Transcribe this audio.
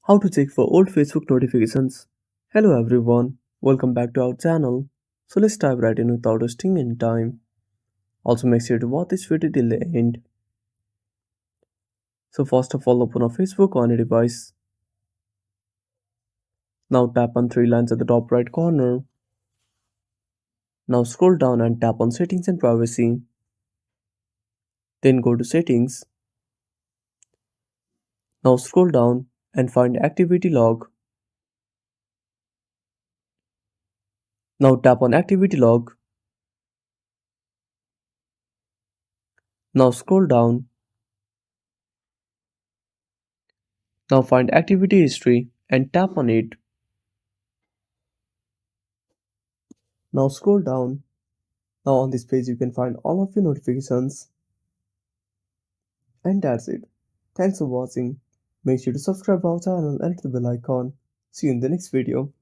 How to check for old Facebook notifications. Hello everyone, welcome back to our channel. So let's dive right in without wasting any time. Also make sure to watch this video till the end. So first of all open a Facebook on a device. Now tap on three lines at the top right corner. Now scroll down and tap on settings and privacy. Then go to settings. Now scroll down and find activity log. Now tap on activity log. Now scroll down. Now find activity history and tap on it. Now scroll down. Now on this page you can find all of your notifications. And that's it. Thanks for watching. Make sure to subscribe our channel and hit the bell icon. See you in the next video.